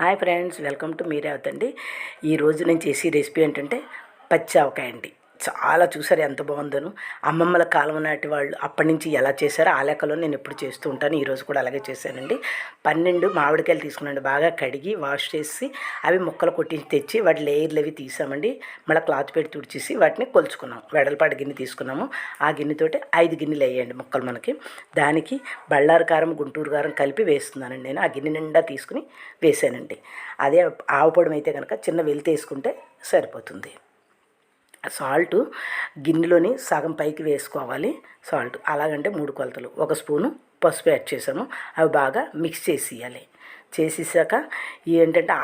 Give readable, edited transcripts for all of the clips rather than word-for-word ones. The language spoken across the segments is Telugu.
హాయ్ ఫ్రెండ్స్, వెల్కమ్ టు మీరే అవుతండి. ఈరోజు నేను చేసే రెసిపీ ఏంటంటే పచ్చి ఆవకాయ అండి. చాలా చూసారు ఎంత బాగుందోను. అమ్మమ్మల కాలం నాటి వాళ్ళు అప్పటి నుంచి ఎలా చేశారో ఆ లెక్కలో నేను ఎప్పుడు చేస్తూ ఉంటాను. ఈరోజు కూడా అలాగే చేశానండి. 12 మామిడికాయలు తీసుకున్నాండి. బాగా కడిగి వాష్ చేసి అవి ముక్కలు కొట్టి తెచ్చి వాటి లేయర్లు అవి తీసామండి. మళ్ళీ క్లాత్ పెట్టి తుడిచేసి వాటిని కొలుచుకున్నాం. వెడల్పాటి గిన్నె తీసుకున్నాము. ఆ గిన్నెతోటి 5 గిన్నెలు వేయండి ముక్కలు మనకి. దానికి బళ్ళారు కారం, గుంటూరు కారం కలిపి వేస్తున్నానండి. నేను ఆ గిన్నె నిండా తీసుకుని వేసానండి. అదే ఆవుపొడి అయితే కనుక చిన్న వెలితి వేసుకుంటే సరిపోతుంది. సాల్ట్ గిన్నెలోని సగం పైకి వేసుకోవాలి. సాల్ట్ అలాగంటే 3 కొలతలు. 1 స్పూను పసుపు యాడ్ చేసాము. అవి బాగా మిక్స్ చేసేయాలి. చేసేసాక ఏంటంటే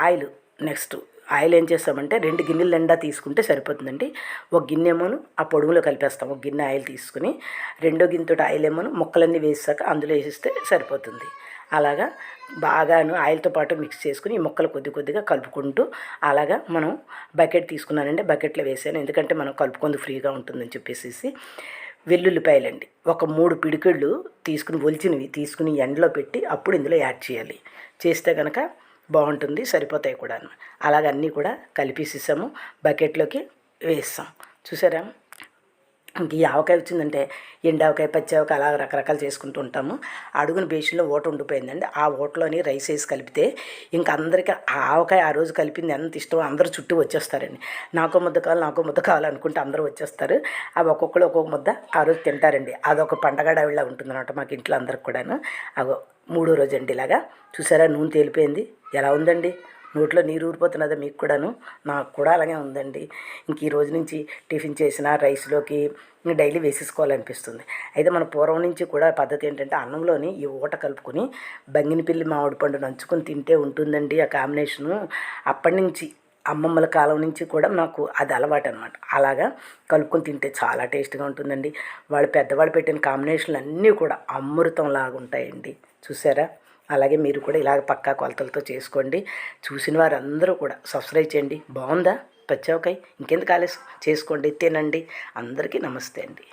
నెక్స్ట్ ఆయిల్ ఏం చేస్తామంటే 2 గిన్నెల నిండా తీసుకుంటే సరిపోతుందండి. ఒక గిన్నె ఏమోను ఆ పొడుగులో కలిపేస్తాం. ఒక గిన్నె ఆయిల్ తీసుకుని రెండో గిన్నెతో ఆయిల్ ఏమోను ముక్కలన్నీ వేసాక అందులో వేసిస్తే సరిపోతుంది. అలాగా బాగాను ఆయిల్తో పాటు మిక్స్ చేసుకుని ఈ ముక్కలు కొద్దిగా కలుపుకుంటూ అలాగా మనం బకెట్ తీసుకున్నానండి. బకెట్లో వేసాను, ఎందుకంటే మనం కలుపుకుంది ఫ్రీగా ఉంటుందని చెప్పేసి. వెల్లుల్లిపాయలండి ఒక 3 పిడికిళ్ళు తీసుకుని ఒలిచినవి తీసుకుని ఎండలో పెట్టి అప్పుడు ఇందులో యాడ్ చేయాలి. చేస్తే కనుక బాగుంటుంది, సరిపోతాయి కూడా. అలాగ అన్నీ కూడా కలిపేసేసాము, బకెట్లోకి వేస్తాం. చూసారా, ఇంక ఈ ఆవకాయ వచ్చిందంటే ఎండావకాయ, పచ్చి ఆవకాయ అలా రకరకాలు చేసుకుంటూ ఉంటాము. అడుగున బేషన్లో ఓట ఉండిపోయిందండి. ఆ ఓటలోని రైస్ వేసి కలిపితే ఇంక అందరికీ ఆ ఆవకాయ ఆ రోజు కలిపింది ఎంత ఇష్టమో అందరూ చుట్టూ వచ్చేస్తారండి. నాకో ముద్ద కావాలి అనుకుంటే అందరూ వచ్చేస్తారు. అవి ఒక్కొక్కరు ఒక్కొక్క ముద్ద ఆ రోజు తింటారండి. అదొక పండగ డవిలా ఉంటుందన్నమాట మాకు ఇంట్లో అందరికి కూడాను. అగో 3వ రోజు అండి. ఇలాగా చూసారా, నూనె తేలిపోయింది. ఎలా ఉందండి? నోట్లో నీరు ఊరిపోతున్నదా మీకు కూడాను? నాకు కూడా అలాగే ఉందండి. ఇంక ఈ రోజు నుంచి టిఫిన్ చేసిన రైస్లోకి డైలీ వేసేసుకోవాలనిపిస్తుంది. అయితే మన పూర్వం నుంచి కూడా పద్ధతి ఏంటంటే అన్నంలోని ఈ ఊట కలుపుకొని బంగినపిల్లి మామిడి పండు నంచుకొని తింటే ఉంటుందండి ఆ కాంబినేషను. అప్పటి నుంచి అమ్మమ్మల కాలం నుంచి కూడా నాకు అది అలవాటు అనమాట. అలాగా కలుపుకొని తింటే చాలా టేస్ట్గా ఉంటుందండి. పెద్దవాళ్ళు పెట్టిన కాంబినేషన్లు అన్నీ కూడా అమృతం లాగా ఉంటాయండి. చూసారా, అలాగే మీరు కూడా ఇలాగ పక్కా కొలతలతో చేసుకోండి. చూసిన వారందరూ కూడా సబ్స్క్రైబ్ చేయండి. బాగుందా పచ్చి ఆవకాయ? ఇంకెందుకు ఆలస్యం, చేసుకోండి, తినండి. అందరికీ నమస్తే అండి.